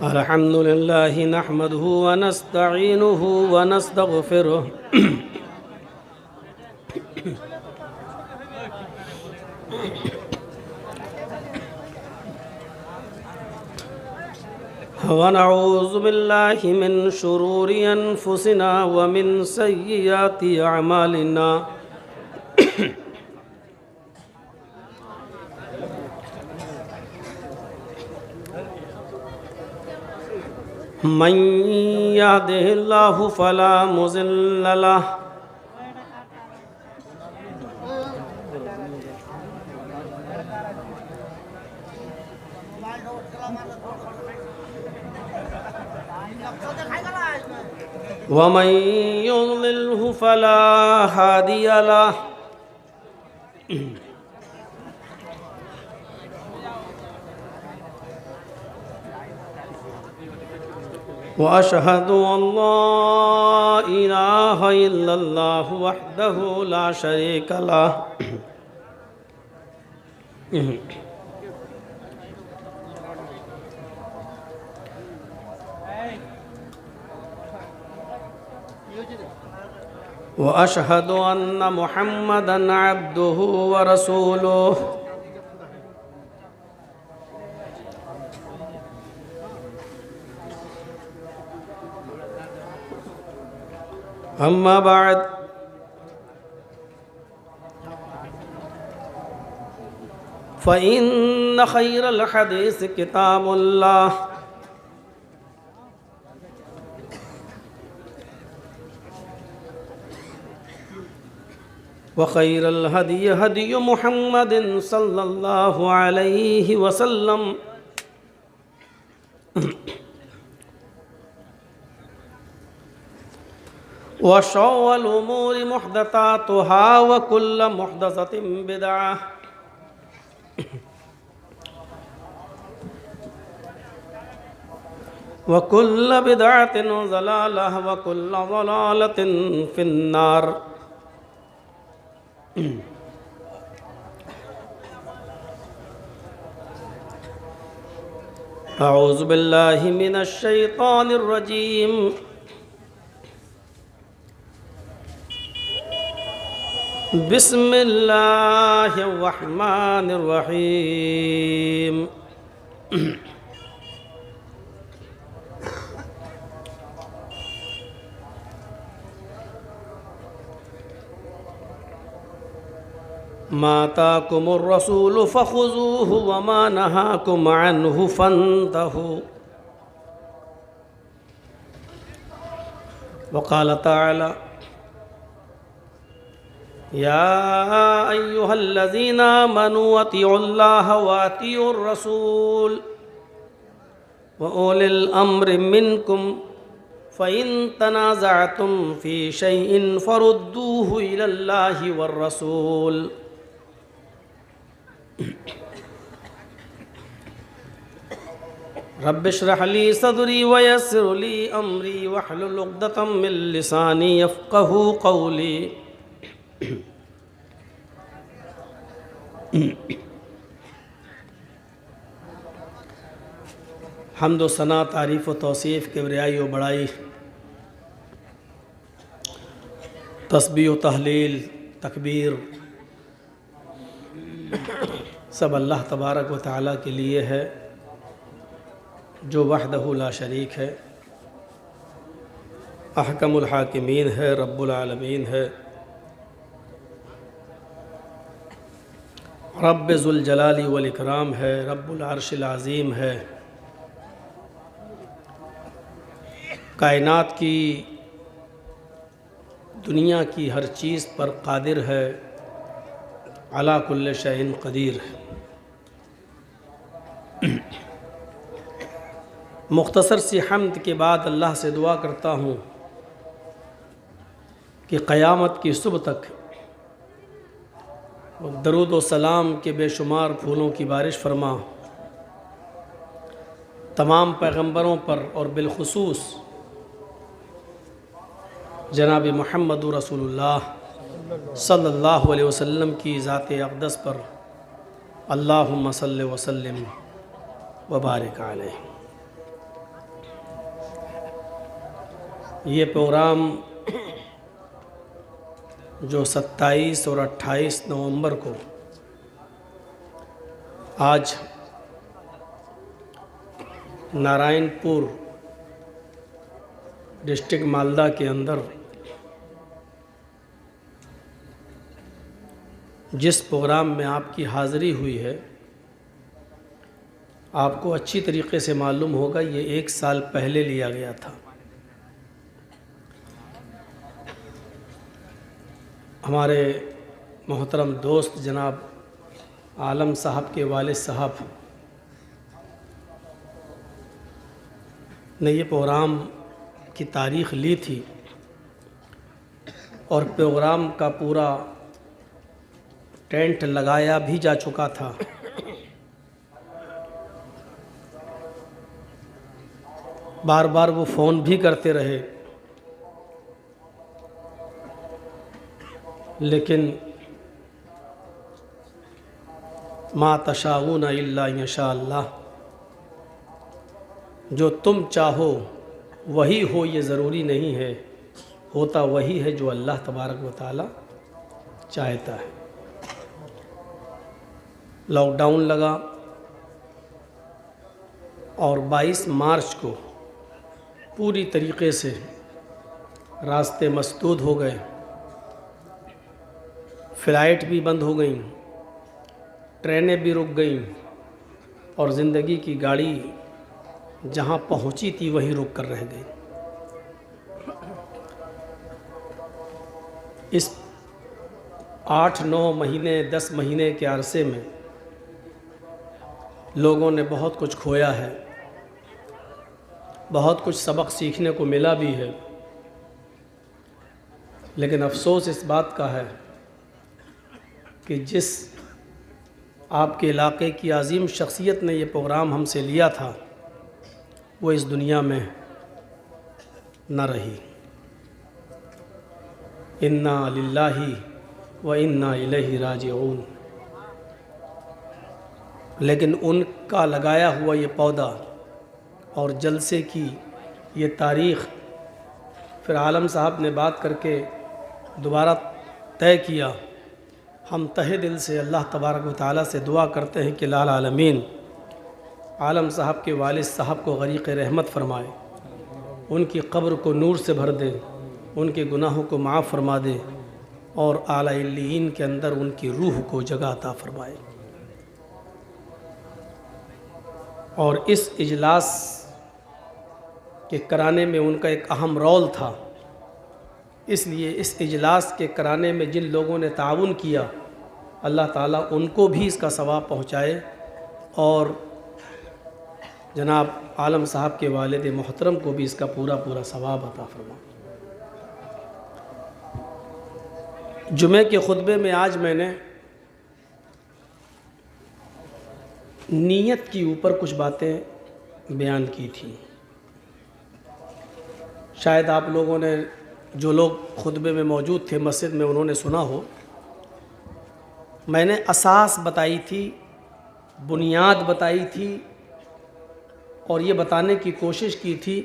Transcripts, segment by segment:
अल्हम्दुलिल्लाहि नहमदुहु व नस्तईनुहु व नस्तगफिरुह व नऊज़ु बिल्लाहि मिन शुरूरि अनफुसिना व मिन सय्यिआति अअमालिना मन यहदिहिल्लाहु फला मुज़िल्ल लहु व मन युज़लिल्हु फला हादिय लहु। व अशहदु अल्ला इलाहा इल्लल्लाहु वहदहु ला शरीका लहु। व अशहदु अन्न मुहम्मदन अब्दुहु व रसूलुहु। अम्मा बाद फ़इन्न खैरल हदीस किताबुल्लाह व खैरल हदी हदी मुहम्मदिन सल्लल्लाहु अलैहि वसल्लम व शर्रुल उमूरि मुहदसातुहा व कुल्लु मुहदसतिन बिदअह व कुल्लु बिदअतिन ज़लालह व कुल्लु ज़लालतिन फिन्नार। अऊज़ु बिल्लाहि मिनश शैतानिर रजीम। बिस्मिल्लाहिर रहमानिर रहीम। मा आताकुमुर रसूलु फखुज़ूहु व मा नहाकुम अन्हु फंतहू। व क़ाल तआला या अय्युहल्लज़ीना आमनू अतीउल्लाह व अतीउर रसूल व उलिल अम्रि मिनकुम फ़इन तनाज़अतुम फ़ी शैइन फ़रुद्दूहु इलल्लाहि वर रसूल। रब्बिश्रह ली सदरी व यस्सिर ली अमरी वहलुल उक़दतम मिन लिसानी यफ़क़हू क़ौली। हम्द व सना तारीफ़ व तौसीफ़ किबरियाई व बड़ाई तस्बीह व तहलील तकबीर सब अल्लाह तबारक व तआला के लिए है जो वहदहु ला शरीक है, अहकमुल हाकिमीन है, रब्बुल आलमीन है, रब्बे ज़ुल जलाली वल इकराम है, रब्बुल अर्शिल अज़ीम है। कायनात की दुनिया की हर चीज़ पर कादिर है, अला कुल्ल शैइन क़दीर है। मुख्तसर सी हम्द के बाद अल्लाह से दुआ करता हूँ कि क़यामत की सुबह तक दरूद व सलाम के बेशुमार फूलों की बारिश फरमा तमाम पैगंबरों पर और बिलखुसूस जनाब मुहम्मद रसूलुल्लाह सल्लल्लाहु अलैहि वसल्लम की ज़ात अक़दस पर अल्लाहुम्मा सल्लि व सल्लिम व बारिक अलैहि। ये प्रोग्राम जो 27 और 28 नवंबर को आज नारायणपुर डिस्ट्रिक्ट मालदा के अंदर जिस प्रोग्राम में आपकी हाज़िरी हुई है, आपको अच्छी तरीके से मालूम होगा ये 1 साल पहले लिया गया था। हमारे मोहतरम दोस्त जनाब आलम साहब के वालिद साहब ने ये प्रोग्राम की तारीख़ ली थी और प्रोग्राम का पूरा टेंट लगाया भी जा चुका था। बार बार वो फ़ोन भी करते रहे, लेकिन मा तशाऊन इल्ला यशा अल्लाह, जो तुम चाहो वही हो ये ज़रूरी नहीं है, होता वही है जो अल्लाह तबारक व तआला चाहता है। लॉकडाउन लगा और 22 मार्च को पूरी तरीक़े से रास्ते मसदूद हो गए, फ़्लाइट भी बंद हो गई, ट्रेनें भी रुक गईं और ज़िंदगी की गाड़ी जहाँ पहुँची थी वहीं रुक कर रह गई। इस 8-9 महीने 10 महीने के अरसे में लोगों ने बहुत कुछ खोया है, बहुत कुछ सबक सीखने को मिला भी है, लेकिन अफसोस इस बात का है कि जिस आपके इलाके की अजीम शख्सियत ने ये प्रोग्राम हमसे लिया था वो इस दुनिया में न रही। इन्ना लिल्लाहि व इन्ना इलैहि राजिऊन। लेकिन उनका लगाया हुआ ये पौधा और जलसे की ये तारीख़ फिर आलम साहब ने बात करके दोबारा तय किया। हम तहे दिल से अल्लाह तबारक व तआला से दुआ करते हैं कि लाल आलमीन आलम साहब के वालिद साहब को गरीक़ रहमत फरमाए, उनकी क़ब्र को नूर से भर दे, उनके गुनाहों को माफ़ फरमा दे और आला इल्लीयीन के अंदर उनकी रूह को जगह अता फरमाए। और इस इजलास के कराने में उनका एक अहम रोल था, इसलिए इस इजलास के कराने में जिन लोगों ने ताउन किया, अल्लाह ताला उनको भी इसका सवाब पहुँचाए और जनाब आलम साहब के वालिद मोहतरम को भी इसका पूरा पूरा सवाब अता फरमाए। जुमे के खुतबे में आज मैंने नीयत के ऊपर कुछ बातें बयान की थी। शायद आप लोगों ने, जो लोग खुतबे में मौजूद थे मस्जिद में, उन्होंने सुना हो। मैंने असास बताई थी, बुनियाद बताई थी और ये बताने की कोशिश की थी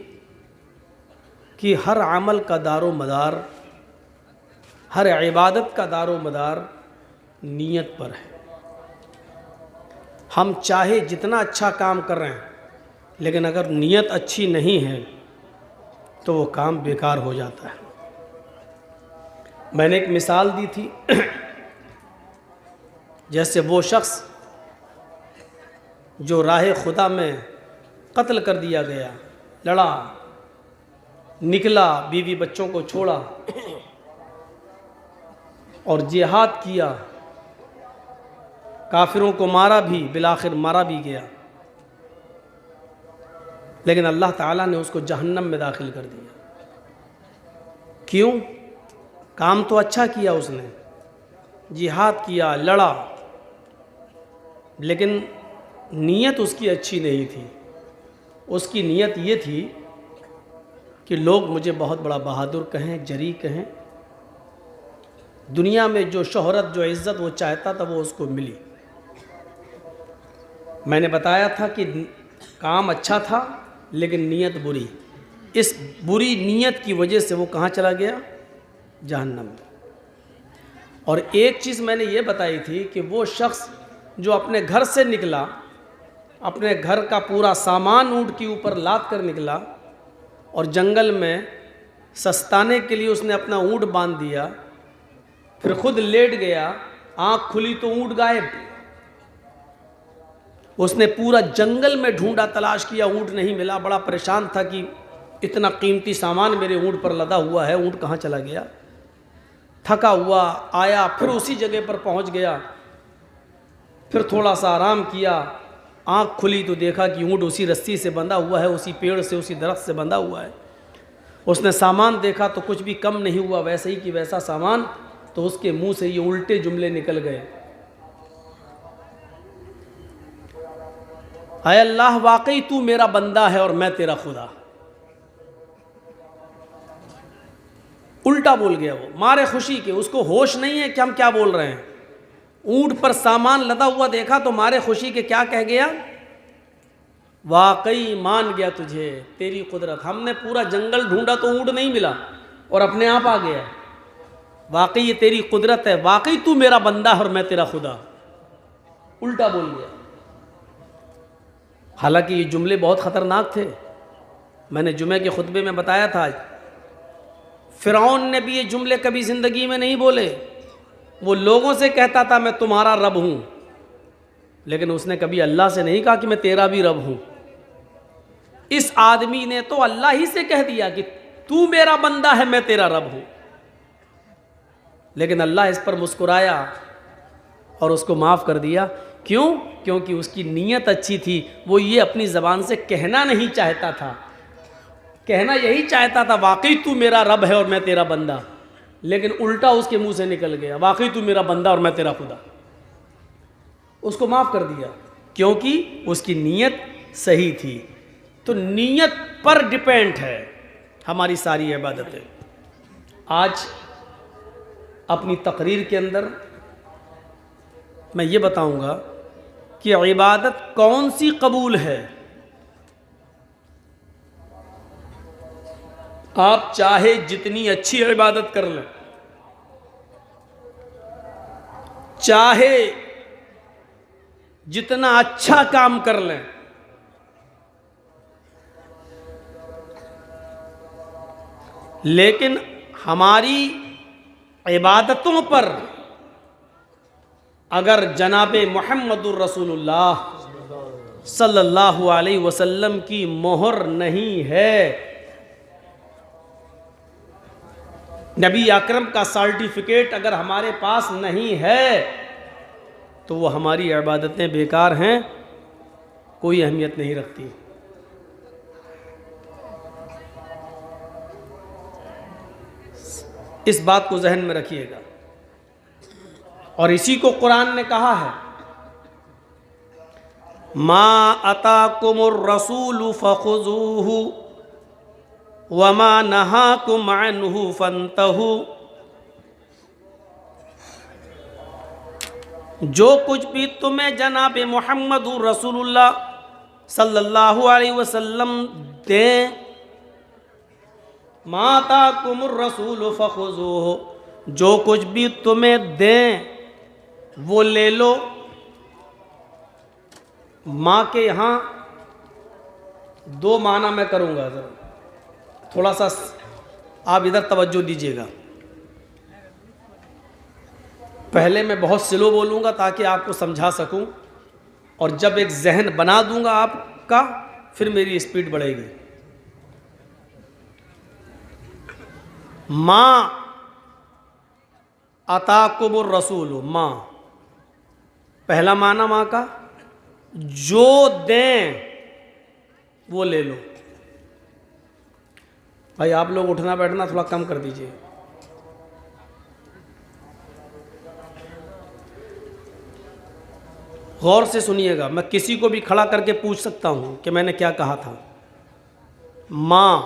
कि हर अमल का दारो मदार, हर इबादत का दारो मदार नीयत पर है। हम चाहे जितना अच्छा काम कर रहे हैं, लेकिन अगर नीयत अच्छी नहीं है तो वो काम बेकार हो जाता है। मैंने एक मिसाल दी थी, जैसे वो शख्स जो राह खुदा में कत्ल कर दिया गया, लड़ा, निकला, बीवी बच्चों को छोड़ा और जिहाद किया, काफिरों को मारा भी, बिलाखिर मारा भी गया, लेकिन अल्लाह ताला ने उसको जहन्नम में दाखिल कर दिया। क्यों? काम तो अच्छा किया उसने, जिहाद किया, लड़ा, लेकिन नीयत उसकी अच्छी नहीं थी। उसकी नीयत ये थी कि लोग मुझे बहुत बड़ा बहादुर कहें, जरी कहें, दुनिया में जो शोहरत, जो इज़्ज़त वो चाहता था वो उसको मिली। मैंने बताया था कि काम अच्छा था लेकिन नीयत बुरी, इस बुरी नीयत की वजह से वो कहाँ चला गया? जहन्नम में। और एक चीज़ मैंने ये बताई थी कि वो शख्स जो अपने घर से निकला, अपने घर का पूरा सामान ऊँट के ऊपर लाद कर निकला और जंगल में सस्ताने के लिए उसने अपना ऊँट बांध दिया, फिर खुद लेट गया, आँख खुली तो ऊँट गायब। उसने पूरा जंगल में ढूंढा, तलाश किया, ऊँट नहीं मिला। बड़ा परेशान था कि इतना कीमती सामान मेरे ऊँट पर लदा हुआ है, ऊँट कहाँ चला गया। थका हुआ आया, फिर उसी जगह पर पहुँच गया, फिर थोड़ा सा आराम किया, आँख खुली तो देखा कि ऊँट उसी रस्सी से बंधा हुआ है, उसी पेड़ से, उसी दरख्त से बंधा हुआ है। उसने सामान देखा तो कुछ भी कम नहीं हुआ, वैसे ही कि वैसा सामान। तो उसके मुंह से ये उल्टे जुमले निकल गए, आय अल्लाह, वाकई तू मेरा बंदा है और मैं तेरा खुदा। उल्टा बोल गया वो, मारे खुशी के। उसको होश नहीं है कि हम क्या बोल रहे हैं। ऊंट पर सामान लदा हुआ देखा तो मारे खुशी के क्या कह गया? वाकई मान गया तुझे, तेरी कुदरत। हमने पूरा जंगल ढूंढा तो ऊंट नहीं मिला और अपने आप आ गया। वाकई ये तेरी कुदरत है, वाकई तू मेरा बंदा है और मैं तेरा खुदा। उल्टा बोल गया। हालांकि ये जुमले बहुत ख़तरनाक थे। मैंने जुमे के खुतबे में बताया था, फिरौन ने भी ये जुमले कभी ज़िंदगी में नहीं बोले। वो लोगों से कहता था मैं तुम्हारा रब हूँ, लेकिन उसने कभी अल्लाह से नहीं कहा कि मैं तेरा भी रब हूँ। इस आदमी ने तो अल्लाह ही से कह दिया कि तू मेरा बंदा है, मैं तेरा रब हूँ। लेकिन अल्लाह इस पर मुस्कुराया और उसको माफ़ कर दिया। क्यों? क्योंकि उसकी नीयत अच्छी थी। वो ये अपनी ज़बान से कहना नहीं चाहता था, कहना यही चाहता था वाकई तू मेरा रब है और मैं तेरा बंदा, लेकिन उल्टा उसके मुंह से निकल गया वाकई तू मेरा बंदा और मैं तेरा खुदा। उसको माफ़ कर दिया क्योंकि उसकी नीयत सही थी। तो नीयत पर डिपेंड है हमारी सारी इबादतें। आज अपनी तकरीर के अंदर मैं ये बताऊंगा कि इबादत कौन सी कबूल है। आप चाहे जितनी अच्छी इबादत कर लें, चाहे जितना अच्छा काम कर लें, लेकिन हमारी इबादतों पर अगर जनाबे मुहम्मदुर रसूलुल्लाह सल्लल्लाहु अलैहि वसल्लम की मोहर नहीं है, नबी अकरम का सर्टिफिकेट अगर हमारे पास नहीं है, तो वो हमारी इबादतें बेकार हैं, कोई अहमियत नहीं रखती। इस बात को जहन में रखिएगा। और इसी को कुरान ने कहा है, मा अताकुमुर रसूलु फखुजूहु वमा नहाकुम अन्हु फंतहु। जो कुछ भी तुम्हें जनाब मुहम्मदुर रसूलुल्लाह सल्लल्लाहु अलैहि वसल्लम दें, मा अताकुमुर रसूलु फखुजूहु, जो कुछ भी तुम्हें दें वो ले लो। माँ के यहाँ दो माना मैं करूँगा, ज़रा थोड़ा सा आप इधर तवज्जो दीजिएगा। पहले मैं बहुत स्लो बोलूँगा ताकि आपको समझा सकूँ, और जब एक जहन बना दूँगा आपका, फिर मेरी स्पीड बढ़ेगी। माँ अताकुमुर रसूल, माँ पहला माना माँ का, जो दें वो ले लो। भाई आप लोग उठना बैठना थोड़ा कम कर दीजिए। गौर से सुनिएगा, मैं किसी को भी खड़ा करके पूछ सकता हूं कि मैंने क्या कहा था। माँ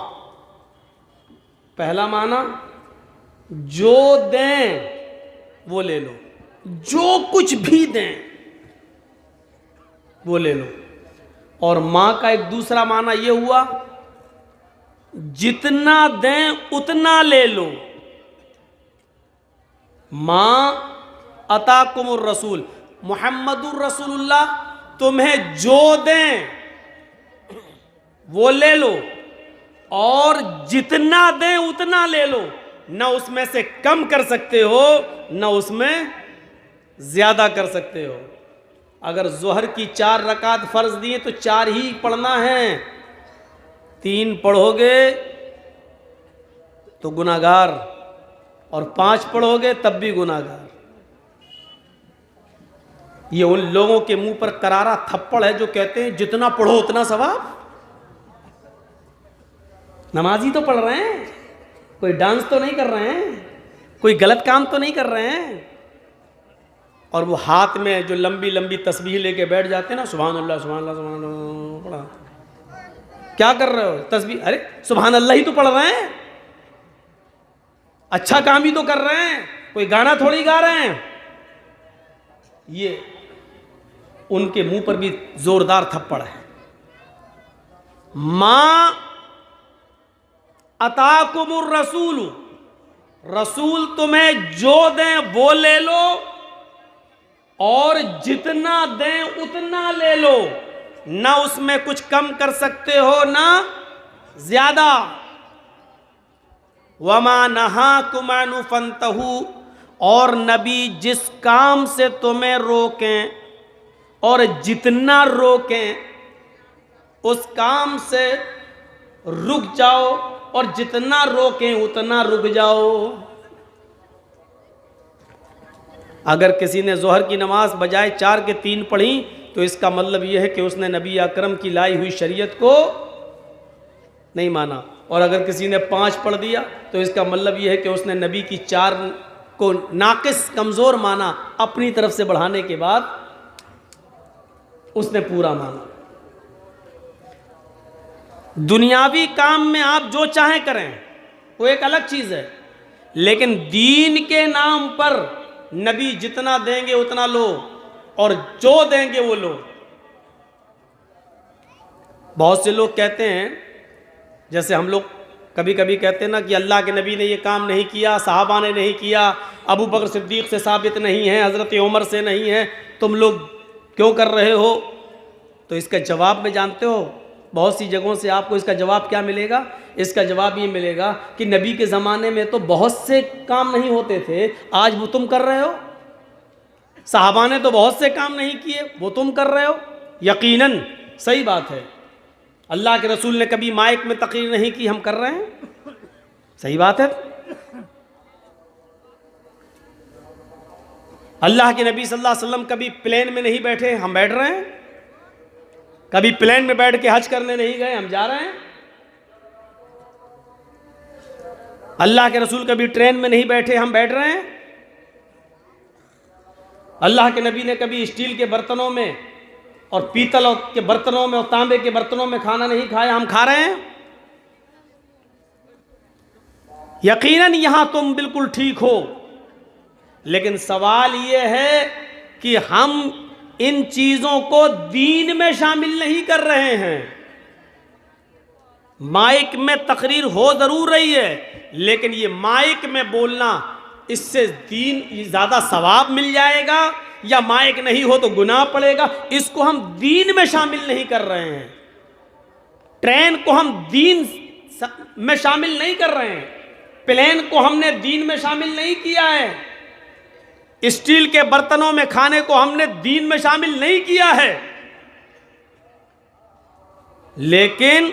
पहला माना, जो दें वो ले लो, जो कुछ भी दें वो ले लो। और माँ का एक दूसरा माना ये हुआ जितना दें उतना ले लो। माँ अताकुमुर रसूल, मुहम्मदुर रसूलुल्लाह तुम्हें जो दें वो ले लो, और जितना दें उतना ले लो, न उसमें से कम कर सकते हो न उसमें ज्यादा कर सकते हो। अगर जोहर की 4 रकात फर्ज दिए तो 4 ही पढ़ना है, 3 पढ़ोगे तो गुनाहगार, और 5 पढ़ोगे तब भी गुनाहगार। ये उन लोगों के मुंह पर करारा थप्पड़ है जो कहते हैं जितना पढ़ो उतना सवाब। नमाजी तो पढ़ रहे हैं, कोई डांस तो नहीं कर रहे हैं, कोई गलत काम तो नहीं कर रहे हैं, और वो हाथ में जो लंबी लंबी तस्बीह लेके बैठ जाते हैं ना, सुभान अल्लाह सुभान अल्लाह सुभान अल्लाह पढ़ा। क्या कर रहे हो तस्बीह? अरे सुभान अल्लाह ही तो पढ़ रहे हैं, अच्छा काम ही तो कर रहे हैं, कोई गाना थोड़ी गा रहे हैं। ये उनके मुंह पर भी जोरदार थप्पड़ है। मां अताकुमुर रसूल, रसूल तुम्हें जो दें वो ले लो, और जितना दें उतना ले लो, ना उसमें कुछ कम कर सकते हो ना ज्यादा। वमा नहाकुम अन्हु फंतहू, और नबी जिस काम से तुम्हें रोकें और जितना रोकें उस काम से रुक जाओ, और जितना रोकें उतना रुक जाओ। अगर किसी ने जोहर की नमाज बजाय 4 के 3 पढ़ी तो इसका मतलब यह है कि उसने नबी अकरम की लाई हुई शरीयत को नहीं माना, और अगर किसी ने 5 पढ़ दिया तो इसका मतलब यह है कि उसने नबी की 4 को नाकिस कमज़ोर माना, अपनी तरफ से बढ़ाने के बाद उसने पूरा माना। दुनियावी काम में आप जो चाहें करें वो एक अलग चीज़ है, लेकिन दीन के नाम पर नबी जितना देंगे उतना लो, और जो देंगे वो लो। बहुत से लोग कहते हैं, जैसे हम लोग कभी कभी कहते हैं ना कि अल्लाह के नबी ने ये काम नहीं किया, सहाबा ने नहीं किया, अबू बकर सिद्दीक से साबित नहीं है, हज़रत उमर से नहीं है, तुम लोग क्यों कर रहे हो? तो इसका जवाब में जानते हो, बहुत सी जगहों से आपको इसका जवाब क्या मिलेगा? इसका जवाब ये मिलेगा कि नबी के ज़माने में तो बहुत से काम नहीं होते थे, आज वो तुम कर रहे हो। सहाबा ने तो बहुत से काम नहीं किए, वो तुम कर रहे हो। यकीनन सही बात है, अल्लाह के रसूल ने कभी माइक में तकरीर नहीं की, हम कर रहे हैं, सही बात है। अल्लाह के नबी सल्लल्लाहु अलैहि वसल्लम कभी प्लेन में नहीं बैठे, हम बैठ रहे हैं। कभी प्लेन में बैठ के हज करने नहीं गए, हम जा रहे हैं। अल्लाह के रसूल कभी ट्रेन में नहीं बैठे, हम बैठ रहे हैं। अल्लाह के नबी ने कभी स्टील के बर्तनों में और पीतल के बर्तनों में और तांबे के बर्तनों में खाना नहीं खाया, हम खा रहे हैं। यकीनन यहां तुम बिल्कुल ठीक हो, लेकिन सवाल यह है कि हम इन चीजों को दीन में शामिल नहीं कर रहे हैं। माइक में तकरीर हो जरूर रही है, लेकिन ये माइक में बोलना, इससे दीन ज्यादा सवाब मिल जाएगा, या माइक नहीं हो तो गुनाह पड़ेगा, इसको हम दीन में शामिल नहीं कर रहे हैं। ट्रेन को हम दीन में शामिल नहीं कर रहे हैं, प्लेन को हमने दीन में शामिल नहीं किया है, स्टील के बर्तनों में खाने को हमने दीन में शामिल नहीं किया है। लेकिन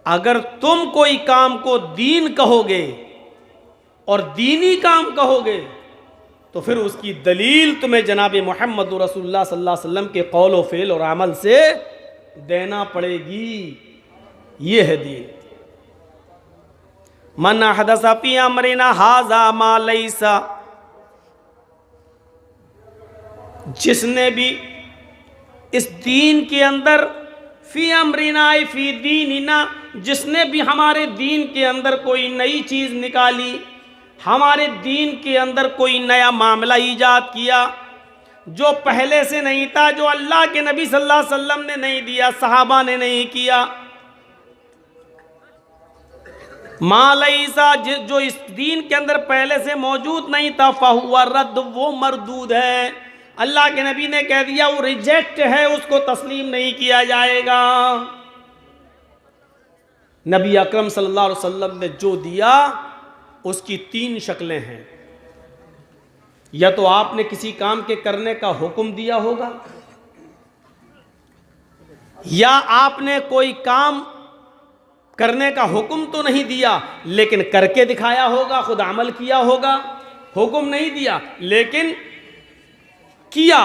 अगर तुम कोई काम को दीन कहोगे और दीनी काम कहोगे तो फिर उसकी दलील तुम्हें जनाब मोहम्मद रसूलुल्लाह सल्लल्लाहु अलैहि वसल्लम के कौल व फ़ेल और अमल से देना पड़ेगी। ये है दीन। मन हदसा फी अमरिना हाज़ा मा लैसा, जिसने भी इस दीन के अंदर फी अमरिना फी दीनिना, जिसने भी हमारे दीन के अंदर कोई नई चीज़ निकाली, हमारे दीन के अंदर कोई नया मामला ईजाद किया जो पहले से नहीं था, जो अल्लाह के नबी सल्लल्लाहु अलैहि वसल्लम ने नहीं दिया, सहाबा ने नहीं किया, मा लैसा, जो इस दीन के अंदर पहले से मौजूद नहीं था, फहुवा रद्द, वो मरदूद है। अल्लाह के नबी ने कह दिया वो रिजेक्ट है, उसको तस्लीम नहीं किया जाएगा। नबी अकरम सल्लल्लाहु अलैहि वसल्लम ने जो दिया उसकी तीन शक्लें हैं। या तो आपने किसी काम के करने का हुक्म दिया होगा, या आपने कोई काम करने का हुक्म तो नहीं दिया लेकिन करके दिखाया होगा, खुद अमल किया होगा। हुक्म नहीं दिया लेकिन किया।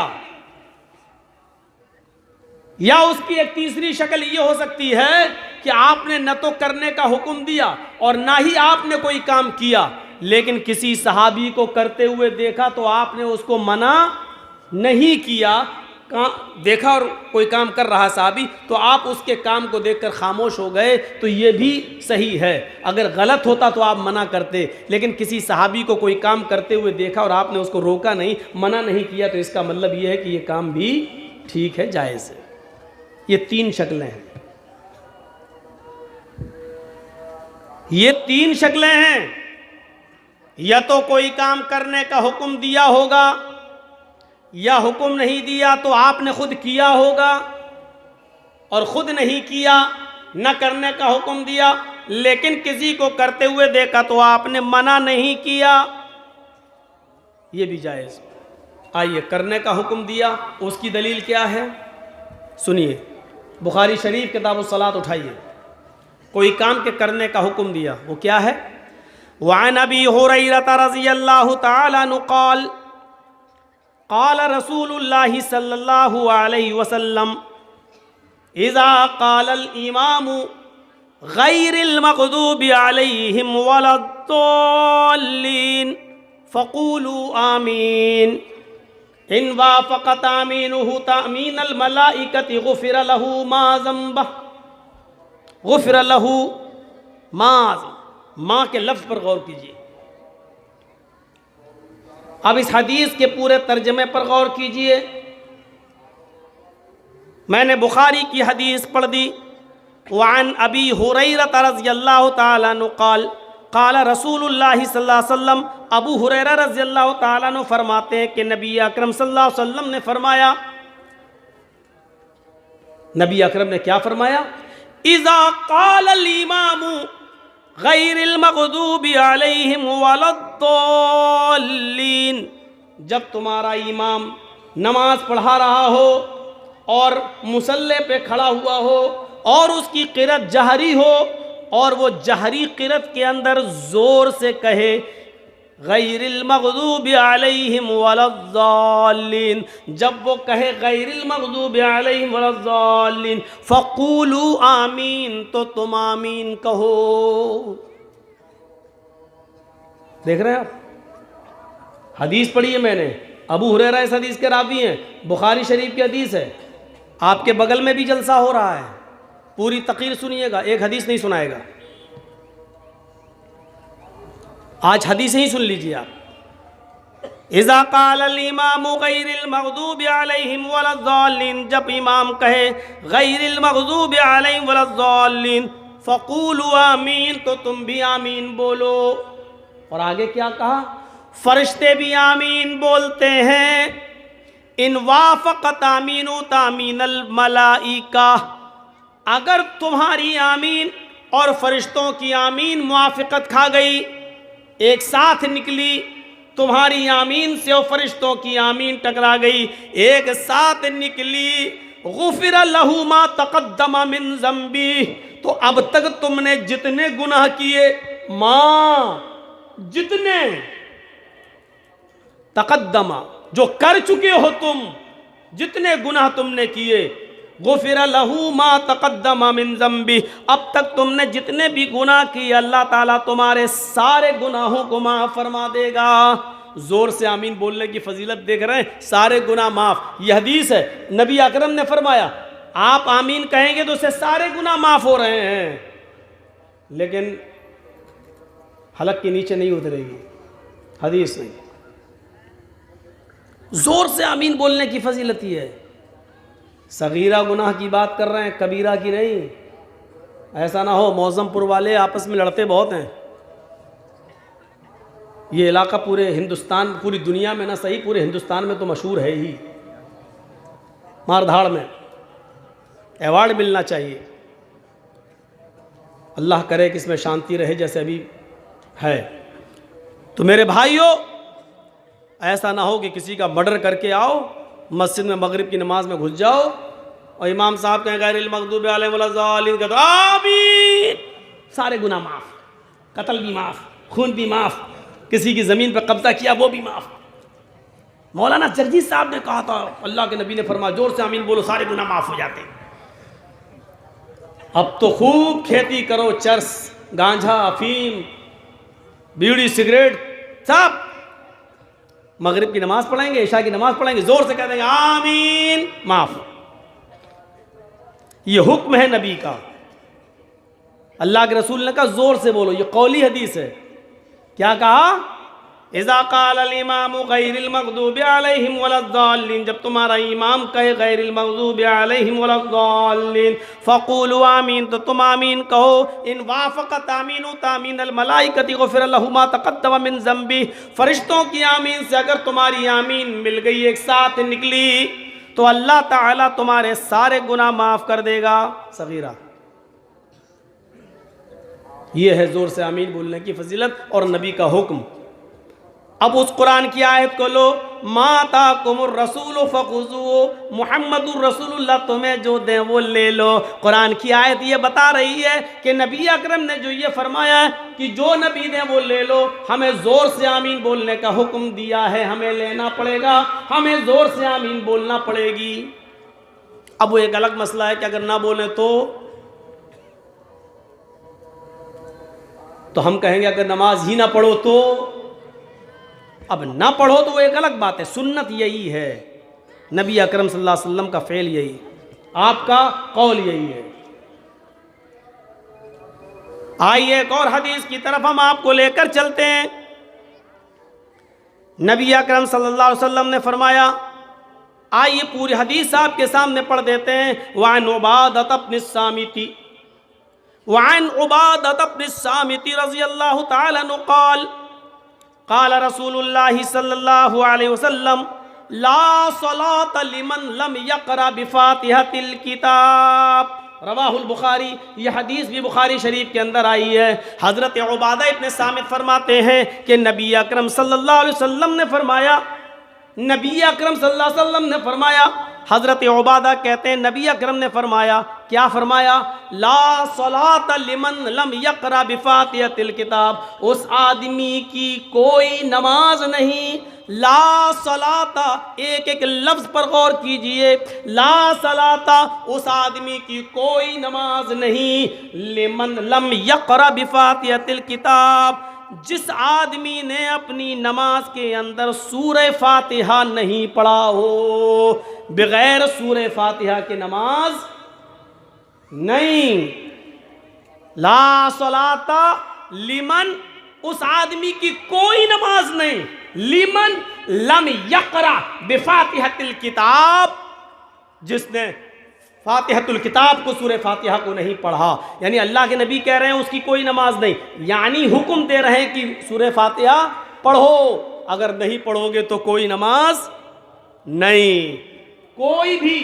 या उसकी एक तीसरी शक्ल ये हो सकती है कि आपने न तो करने का हुक्म दिया और ना ही आपने कोई काम किया, लेकिन किसी सहाबी को करते हुए देखा तो आपने उसको मना नहीं किया। देखा और कोई काम कर रहा साहबी तो आप उसके काम को देखकर खामोश हो गए, तो ये भी सही है। अगर गलत होता तो आप मना करते, लेकिन किसी सहाबी को कोई काम करते हुए देखा और आपने उसको रोका नहीं, मना नहीं किया, तो इसका मतलब ये है कि ये काम भी ठीक है, जायज़ है। ये तीन शक्लें हैं, ये तीन शक्लें हैं। या तो कोई काम करने का हुक्म दिया होगा, या हुक्म नहीं दिया तो आपने खुद किया होगा, और खुद नहीं किया, न करने का हुक्म दिया लेकिन किसी को करते हुए देखा तो आपने मना नहीं किया, ये भी जायज़। आइए, करने का हुक्म दिया, उसकी दलील क्या है सुनिए। बुखारी शरीफ किताबुस सलात उठाइए। कोई काम के करने का हुक्म दिया, वो क्या है? वअन अबी हुरैरा रज़ियल्लाहु तआला अन्हु क़ाल क़ाल रसूलुल्लाहि सल्लल्लाहु अलैहि वसल्लम इज़ा क़ालल इमामु गैरिल मग़दूबि अलैहिम वलद्दॉल्लीन फ़क़ूलू आमीन इन वाफ़क़त आमीनुहु तामीनल मलाइकति गुफ़िर लहू मा ज़ंबह गुफ़िर लहू मा। माँ के लफ्ज़ पर गौर कीजिए। अब इस हदीस के पूरे तर्जमे पर गौर कीजिए। मैंने बुखारी की हदीस पढ़ दी। वअन अबी हुरैरा रज़ियल्लाहु तआला अन्हु क़ाल क़ाल रसूलुल्लाहि सल्लल्लाहु अलैहि वसल्लम, अबू हुरैरा रज़ियल्लाहु तआला अन्हु फरमाते हैं कि नबी अकरम सल्लल्लाहु अलैहि वसल्लम ने फरमाया। नबी अकरम ने क्या फरमाया? इज़ा क़ालल इमामु गैरिल मग़दूबि अलैहिम वलद्दॉल्लीन, जब तुम्हारा इमाम नमाज पढ़ा रहा हो और मुसल्ले पे खड़ा हुआ हो और उसकी क़िरत जहरी हो और वो जहरी क़िरत के अंदर ज़ोर से कहे गैरिल मग़दूबि अलैहिम वलद्दॉल्लीन, जब वो कहे गैरिल मग़दूबि अलैहिम वलद्दॉल्लीन फ़क़ूलू आमीन, तो तुम आमीन कहो। देख रहे हैं आप, हदीस पढ़ी है मैंने। अबू हुरैरा इस हदीस के रावी हैं, बुखारी शरीफ की हदीस है। आपके बगल में भी जलसा हो रहा है, पूरी तक़रीर सुनिएगा, एक हदीस नहीं सुनाएगा। आज हदीस ही सुन लीजिए आप। इज़ा क़ालल इमामु गैरिल मग़दूबि अलैहिम वलद्दॉल्लीन, जब इमाम कहे गैरिल मग़दूबि अलैहिम वलद्दॉल्लीन फ़क़ूलू आमीन, तो तुम भी आमीन बोलो। और आगे क्या कहा? फरिश्ते भी आमीन बोलते हैं। इन वाफ़क़त आमीनु तामीनल मलाइका, अगर तुम्हारी आमीन और फरिश्तों की आमीन मुआफ़क़त खा गई, एक साथ निकली, तुम्हारी आमीन से और फरिश्तों की आमीन टकरा गई, एक साथ निकली, गुफ़िर लहू मा तक़द्दम मिन ज़ंबी, तो अब तक तुमने जितने गुनाह किए, माँ जितने तक़द्दमा जो कर चुके हो तुम, जितने गुनाह तुमने किए, गुफ़िर लहू मा तक़द्दम मिन ज़ंबी, अब तक तुमने जितने भी गुनाह किए अल्लाह ताला तुम्हारे सारे गुनाहों को माफ़ फरमा देगा। ज़ोर से आमीन बोलने की फजीलत देख रहे हैं, सारे गुनाह माफ़। यह हदीस है, नबी अकरम ने फरमाया आप आमीन कहेंगे तो उससे सारे गुनाह माफ़ हो रहे हैं, लेकिन हलक के नीचे नहीं उतरेगी, हदीस नहीं। ज़ोर से आमीन बोलने की फजीलत ही है। सगीरा गुनाह की बात कर रहे हैं, कबीरा की नहीं। ऐसा ना हो मौज़मपुर वाले आपस में लड़ते बहुत हैं। ये इलाका पूरे हिंदुस्तान, पूरी दुनिया में ना सही, पूरे हिंदुस्तान में तो मशहूर है ही, मारधाड़ में अवार्ड मिलना चाहिए। अल्लाह करे कि इसमें शांति रहे जैसे अभी है। तो मेरे भाइयों, ऐसा ना हो कि किसी का मर्डर करके आओ, मस्जिद में मगरिब की नमाज में घुस जाओ और इमाम साहब कहें गैरिल मग़दूबि अलैहिम वलज़ालिन, कहते आमीन, सारे गुनाह माफ़, कत्ल भी माफ़, खून भी माफ़, किसी की ज़मीन पर कब्जा किया वो भी माफ़। मौलाना जर्जी साहब ने कहा था, अल्लाह के नबी ने फरमाया जोर से आमीन बोलो, सारे गुनाह माफ़ हो जाते। अब तो खूब खेती करो, चरस, गांजा, अफीम, बीड़ी, सिगरेट, सब मगरिब की नमाज पढ़ेंगे, इशा की नमाज पढ़ेंगे, जोर से कह देंगे आमीन, माफ। ये हुक्म है नबी का। अल्लाह के रसूल ने कहा जोर से बोलो, ये कौली हदीस है। क्या कहा? इज़ा क़ाल अल इमामु गैरिल मग़दूबि अलैहिम वलद्दाल्लिन, जब तुम्हारा इमाम कहे गैरिल मग़दूबि अलैहिम वलद्दाल्लिन फ़क़ूलू आमीन, तो तुम आमीन कहो। इन वाफ़क़त आमीनु तामीनल मलाइकति गुफ़िर लहु मा तक़द्दम मिन ज़ंबि, फरिश्तों की आमीन से अगर तुम्हारी आमीन मिल गई, एक साथ निकली, तो अल्लाह ताला तुम्हारे सारे गुनाह माफ़ कर देगा। सगीरा, ये है ज़ोर से आमीन बोलने की फजीलत और नबी का हुक्म। अब उस कुरान की आयत को लो, माता कुमुर रसूल फ़ख़ुज़ू, मुहम्मदुर रसूलुल्लाह तुम्हें जो दें वो ले लो। कुरान की आयत ये बता रही है कि नबी अकरम ने जो ये फरमाया है कि जो नबी दें वो ले लो, हमें ज़ोर से आमीन बोलने का हुक्म दिया है, हमें लेना पड़ेगा, हमें ज़ोर से आमीन बोलना पड़ेगी। अब वो एक अलग मसला है कि अगर ना बोलें तो हम कहेंगे अगर नमाज ही ना पढ़ो तो। अब ना पढ़ो तो वो एक अलग बात है, सुन्नत यही है, नबी अकरम सल्लल्लाहु अलैहि वसल्लम का फ़ेल यही, आपका कौल यही है। आइए एक और हदीस की तरफ हम आपको लेकर चलते हैं। नबी अकरम सल्लल्लाहु अलैहि वसल्लम ने फरमाया, आइए पूरी हदीस आपके सामने पढ़ देते हैं। वान उबादत इब्न सामिती, वान उबादत इब्न सामिती रज़ियल्लाहु ताला अन्हु क़ाल क़ाल रसूलुल्लाहि सल्लल्लाहु अलैहि वसल्लम ला सलात लिमन लम यक़रा बिफ़ातिहतिल किताब, रवाहुल बुखारी। यह हदीस भी बुखारी शरीफ के अंदर आई है। हज़रत उबादा इब्न सामित फरमाते हैं कि नबी अकरम सल्लल्लाहु अलैहि वसल्लम ने फरमाया, नबी अकरम सल्लल्लाहु अलैहि वसल्लम ने फरमाया, हज़रत उबादा कहते हैं नबी अकरम ने फरमाया, क्या फरमाया? ला सलात लिमन लम यक़रा बिफ़ातिहतिल किताब, उस आदमी की कोई नमाज नहीं। ला सलाता, एक एक लफ्ज़ पर गौर कीजिए, ला सलाता, उस आदमी की कोई नमाज नहीं। लिमन लम यक़रा बिफ़ातिहतिल किताब, जिस आदमी ने अपनी नमाज के अंदर सूरह फातिहा नहीं पढ़ा हो, बगैर सूरह फातिहा के नमाज नहीं। ला सलाता लिमन, उस आदमी की कोई नमाज नहीं। लिमन लम यक़रा बिफ़ातिहतिल किताब, जिसने फातिहतुल किताब को, सूरह फातिहा को नहीं पढ़ा। यानी अल्लाह के नबी कह रहे हैं उसकी कोई नमाज नहीं, यानी हुक्म दे रहे हैं कि सूरह फातिहा पढ़ो, अगर नहीं पढ़ोगे तो कोई नमाज नहीं। कोई भी,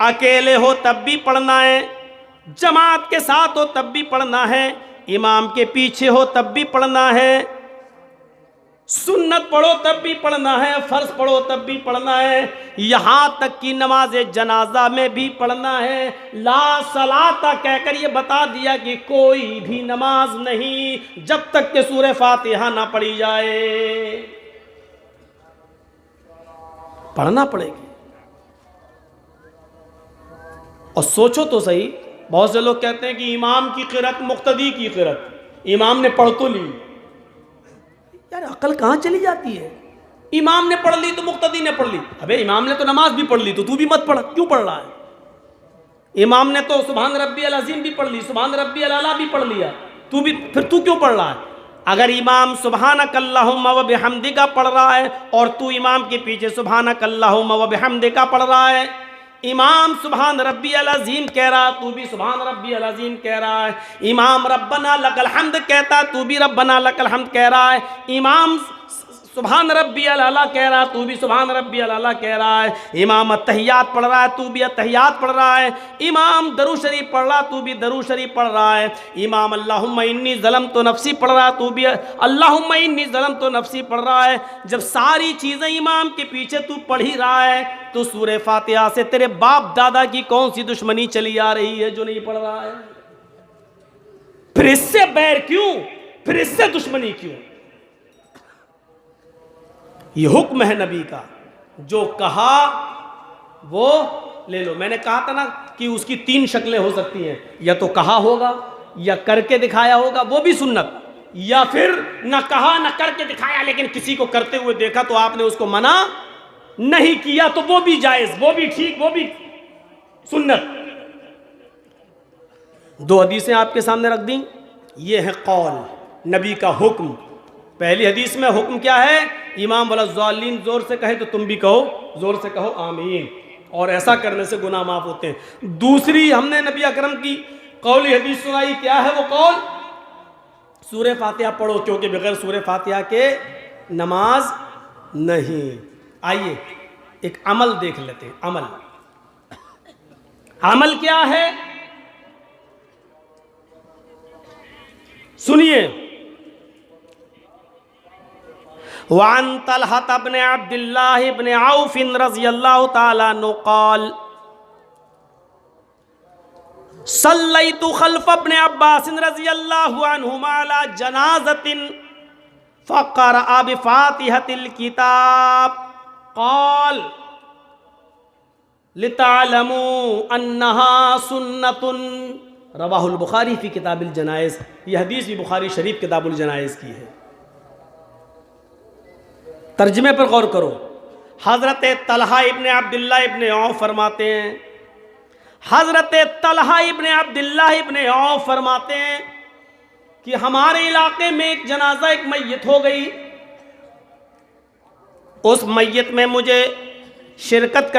अकेले हो तब भी पढ़ना है, जमात के साथ हो तब भी पढ़ना है, इमाम के पीछे हो तब भी पढ़ना है, सुन्नत पढ़ो तब भी पढ़ना है, फ़र्ज पढ़ो तब भी पढ़ना है, यहाँ तक कि नमाज जनाजा में भी पढ़ना है। ला सलाता कहकर ये बता दिया कि कोई भी नमाज नहीं जब तक कि सूरह फातिहा ना पढ़ी जाए। पढ़ना पड़ेगी। और सोचो तो सही, बहुत से लोग कहते हैं कि इमाम की क़िरात मुक़्तदी की क़िरात, इमाम ने पढ़ तो ली। यार अकल कहाँ चली जाती है? इमाम ने पढ़ ली तो मुक़्तदी ने पढ़ ली। अबे इमाम ने तो नमाज भी पढ़ ली, तो तू भी मत पढ़, क्यों पढ़ रहा है? इमाम ने तो सुभान रब्बियल अज़ीम भी पढ़ ली, सुभान रब्बियल आला भी पढ़ लिया, फिर तू क्यों पढ़ रहा है? अगर इमाम सुभानक अल्लाहुम्मा व बिहम्दिका पढ़ रहा है और तू इमाम के पीछे सुभानक अल्लाहुम्मा व बिहम्दिका पढ़ रहा है, इमाम सुभान रब्बी अल अज़ीम कह रहा, तू भी सुभान रब्बी अल अज़ीम कह रहा है। इमाम रब्बना लकल हम्द कहता, तू भी रब्बना लकल हम्द कह रहा है। इमाम सुभान रब्बी अल आला कह रहा है, तू भी सुभान रब्बी अल आला कह रहा है। इमाम अत्तहियात पढ़ रहा है, तू भी अत्तहियात पढ़ रहा है। इमाम दरूद शरीफ पढ़ रहा है, तू भी दरूद शरीफ पढ़ रहा है। इमाम अल्लाहुम्मा इन्नी ज़लमतु नफ्सी पढ़ रहा है, तू भी अल्लाहुम्मा इन्नी ज़लमतु नफ्सी पढ़ रहा है। जब सारी चीज़ें इमाम के पीछे तू पढ़ ही रहा है, तो सूरह फातिहा से तेरे बाप दादा की कौन सी दुश्मनी चली आ रही है जो नहीं पढ़ रहा है? फिर इससे बैर क्यों, फिर इससे दुश्मनी क्यों? ये हुक्म है नबी का, जो कहा वो ले लो। मैंने कहा था ना कि उसकी 3 शक्लें हो सकती हैं, या तो कहा होगा, या करके दिखाया होगा, वो भी सुन्नत, या फिर ना कहा ना करके दिखाया लेकिन किसी को करते हुए देखा तो आपने उसको मना नहीं किया, तो वो भी जायज, वो भी ठीक, वो भी सुन्नत। 2 हदीसें आपके सामने रख दी। ये है कौल, नबी का हुक्म। पहली हदीस में हुक्म क्या है? इमाम वला ज़ालिन जोर से कहे तो तुम भी कहो, जोर से कहो आमीन, और ऐसा करने से गुनाह माफ होते हैं। दूसरी हमने नबी अकरम की कौली हदीस सुनाई, क्या है वो कौल? सूरह फातिहा पढ़ो, क्योंकि बगैर सूरह फातिहा के नमाज नहीं। आइए एक अमल देख लेते हैं। अमल क्या है सुनिए। वान तलहत इब्न अब्दुल्लाह इब्न औफ रज़ियल्लाहु ताला अन्हु क़ाल सल्लैतु खल्फ इब्न अब्बास रज़ियल्लाहु अन्हुमा अला जनाज़तिन फ़क़रअ बिफ़ातिहतिल किताब क़ाल लितअलमू अन्नहा सुन्नतुन। रवाहुल बुखारी फ़ी किताबिल जनाइज़। यह हदीस भी बुखारी शरीफ किताबुल जनाइज़ की है। तर्जमे पर गौर करो। हज़रत तलहा इब्न अब्दुल्लाह इब्न औफ फरमाते हैं, हज़रत तलहा इब्न अब्दुल्लाह इब्न औफ फरमाते हैं कि हमारे इलाके में एक जनाजा, एक मैयत हो गई। उस मैयत में मुझे शिरकत